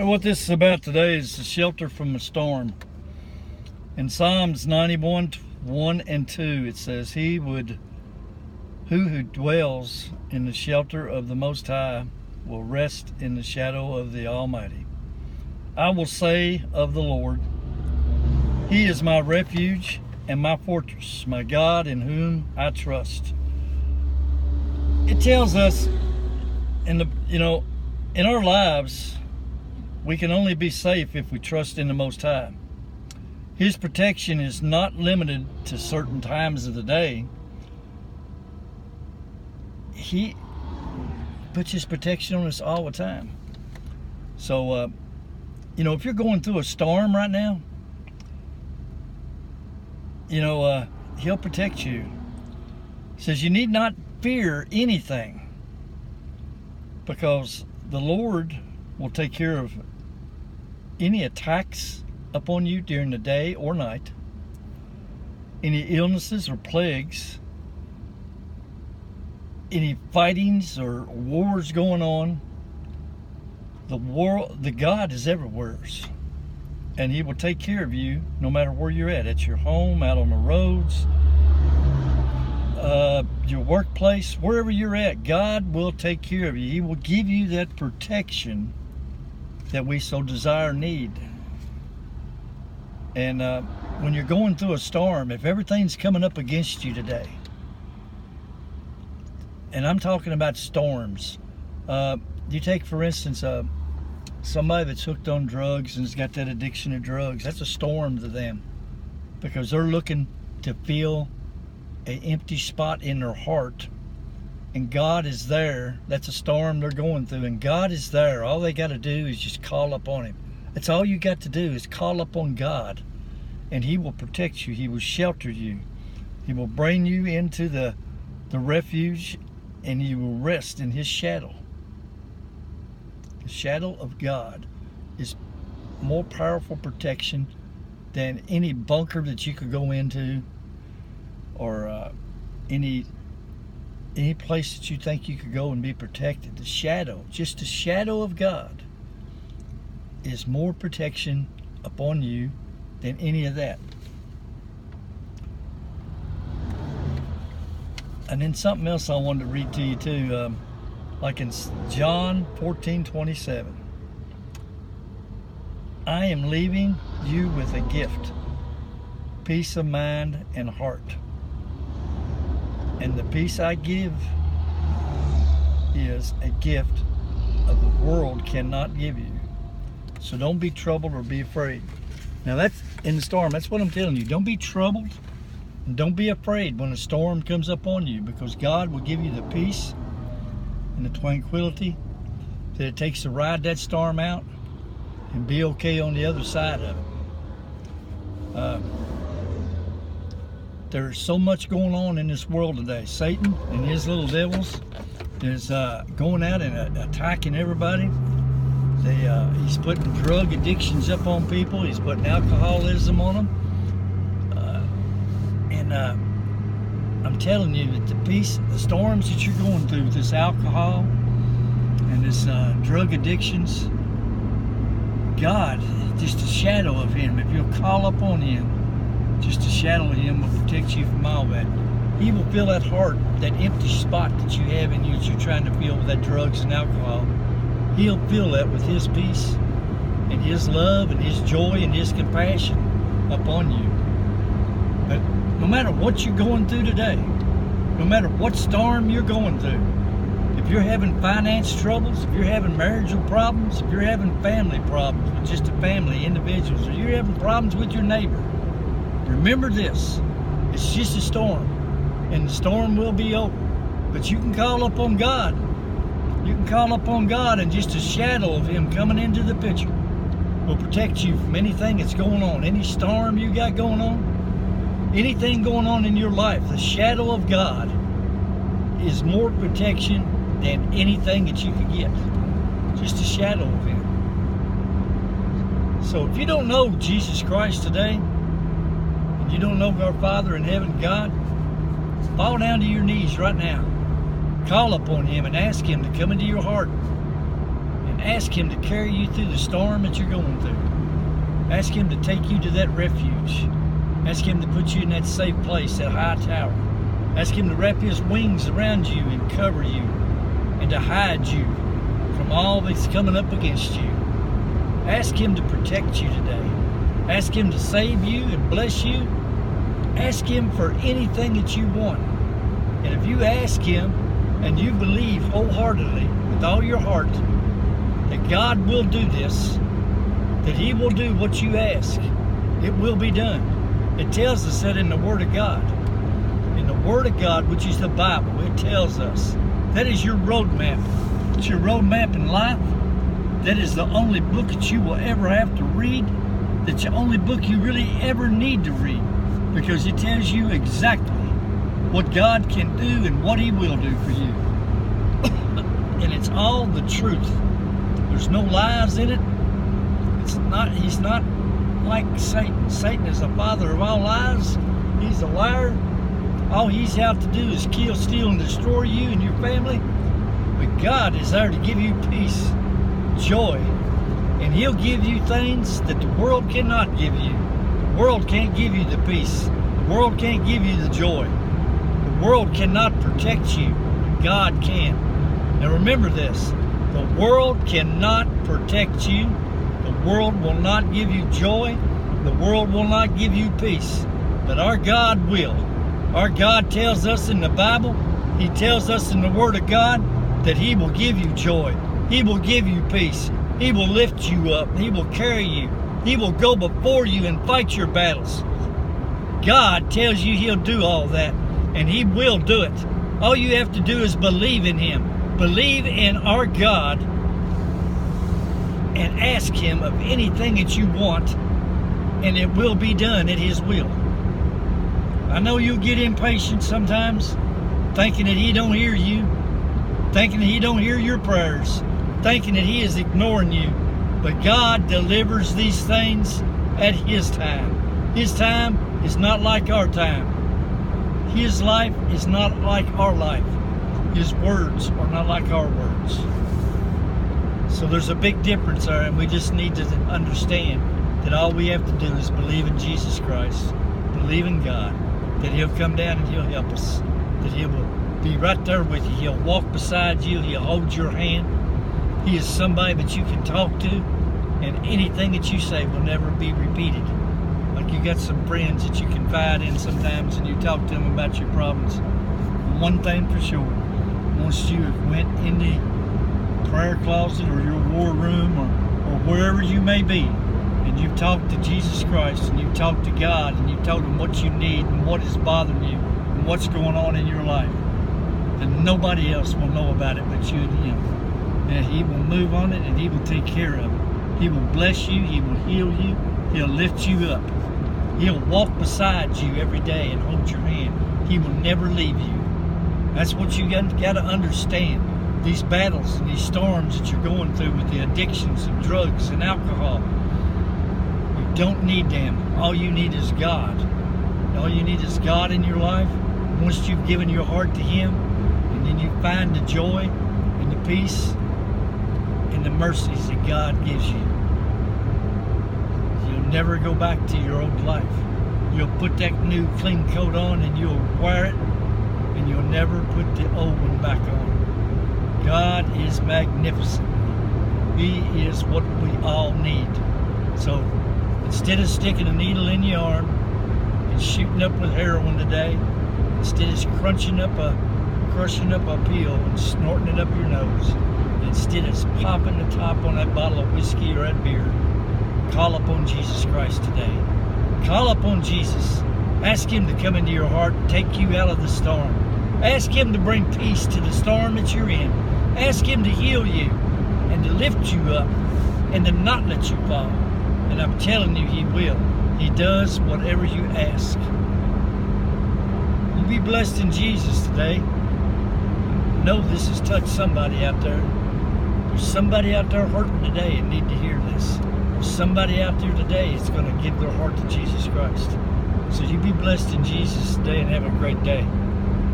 What this is about today is the shelter from a storm. In Psalms 91, 1 and 2, it says, Who dwells in the shelter of the Most High will rest in the shadow of the Almighty. I will say of the Lord, He is my refuge and my fortress, my God in whom I trust. It tells us in our lives, we can only be safe if we trust in the Most High. His protection is not limited to certain times of the day. He puts His protection on us all the time. So, if you're going through a storm right now, He'll protect you. He says you need not fear anything, because the Lord will take care of any attacks upon you during the day or night, any illnesses or plagues, any fightings or wars going on. The God is everywhere, and He will take care of you no matter where you're at your home, out on the roads, your workplace, wherever you're at. God will take care of you. He will give you that protection that we so desire and need. And when you're going through a storm, if everything's coming up against you today, and I'm talking about storms, you take, for instance, somebody that's hooked on drugs and has got that addiction to drugs. That's a storm to them, because they're looking to fill an empty spot in their heart, and God is there. That's a storm they're going through, and God is there. All they got to do is just call upon Him. That's all you got to do, is call upon God, and He will protect you. He will shelter you. He will bring you into the refuge, and you will rest in His shadow. The shadow of God is more powerful protection than any bunker that you could go into, or any place that you think you could go and be protected. The shadow, just the shadow of God, is more protection upon you than any of that. And then something else I wanted to read to you too, like in John 14:27. I am leaving you with a gift, peace of mind and heart. And the peace I give is a gift of the world cannot give you. So don't be troubled or be afraid. Now that's in the storm. That's what I'm telling you. Don't be troubled and don't be afraid when a storm comes up on you, because God will give you the peace and the tranquility that it takes to ride that storm out and be okay on the other side of it. There's so much going on in this world today. Satan and his little devils is going out and attacking everybody. He's putting drug addictions up on people. He's putting alcoholism on them. I'm telling you that the storms that you're going through with this alcohol and this drug addictions, God, just a shadow of Him, if you'll call upon Him, just a shadow of Him will protect you from all that. He will fill that heart, that empty spot that you have in you that you're trying to fill with that drugs and alcohol. He'll fill that with His peace and His love and His joy and His compassion upon you. But no matter what you're going through today, no matter what storm you're going through, if you're having finance troubles, if you're having marital problems, if you're having family problems with just a family, individuals, or you're having problems with your neighbor, remember this: it's just a storm, and the storm will be over. But you can call upon God. You can call upon God, and just a shadow of Him coming into the picture will protect you from anything that's going on, any storm you got going on, anything going on in your life. The shadow of God is more protection than anything that you could get. Just a shadow of Him. So if you don't know Jesus Christ today, and you don't know our Father in heaven, God, fall down to your knees right now. Call upon Him and ask Him to come into your heart and ask Him to carry you through the storm that you're going through. Ask Him to take you to that refuge. Ask Him to put you in that safe place, that high tower. Ask Him to wrap His wings around you and cover you and to hide you from all that's coming up against you. Ask Him to protect you today. Ask Him to save you and bless you. Ask Him for anything that you want. And if you ask Him and you believe wholeheartedly with all your heart that God will do this, that He will do what you ask, it will be done. It tells us that in the Word of God. In the Word of God, which is the Bible, it tells us that is your roadmap. It's your roadmap in life. That is the only book that you will ever have to read. That's the only book you really ever need to read, because it tells you exactly what God can do and what He will do for you. And it's all the truth. There's no lies in it. He's not like Satan. Satan is the father of all lies. He's a liar. All he's out to do is kill, steal, and destroy you and your family. But God is there to give you peace, joy, and He'll give you things that the world cannot give you. The world can't give you the peace. The world can't give you the joy. The world cannot protect you. God can. Now remember this. The world cannot protect you. The world will not give you joy. The world will not give you peace. But our God will. Our God tells us in the Bible, He tells us in the Word of God, that He will give you joy. He will give you peace. He will lift you up. He will carry you. He will go before you and fight your battles. God tells you He'll do all that, and He will do it. All you have to do is believe in Him. Believe in our God and ask Him of anything that you want, and it will be done at His will. I know you'll get impatient sometimes, thinking that He don't hear you, thinking that He don't hear your prayers, thinking that He is ignoring you. But God delivers these things at His time. His time is not like our time. His life is not like our life. His words are not like our words. So there's a big difference there, and we just need to understand that all we have to do is believe in Jesus Christ, believe in God, that He'll come down and He'll help us, that He will be right there with you. He'll walk beside you. He'll hold your hand. He is somebody that you can talk to, and anything that you say will never be repeated. Like you got some friends that you confide in sometimes, and you talk to them about your problems. And one thing for sure, once you have went in the prayer closet or your war room or wherever you may be, and you've talked to Jesus Christ, and you've talked to God, and you've told Him what you need and what is bothering you and what's going on in your life, then nobody else will know about it but you and Him. And He will move on it, and He will take care of it. He will bless you. He will heal you. He'll lift you up. He'll walk beside you every day and hold your hand. He will never leave you. That's what you got to understand. These battles and these storms that you're going through with the addictions and drugs and alcohol, you don't need them. All you need is God. All you need is God in your life. Once you've given your heart to Him, and then you find the joy and the peace and the mercies that God gives you, you'll never go back to your old life. You'll put that new clean coat on, and you'll wear it, and you'll never put the old one back on. God is magnificent. He is what we all need. So instead of sticking a needle in your arm and shooting up with heroin today, instead of crushing up a pill and snorting it up your nose, instead of popping the top on that bottle of whiskey or that beer, call upon Jesus Christ today. Call upon Jesus. Ask Him to come into your heart and take you out of the storm. Ask Him to bring peace to the storm that you're in. Ask Him to heal you and to lift you up and to not let you fall. And I'm telling you, He will. He does whatever you ask. You be blessed in Jesus today. Know this has touched somebody out there. There's somebody out there hurting today and need to hear this. There's somebody out there today that's going to give their heart to Jesus Christ. So you be blessed in Jesus today and have a great day.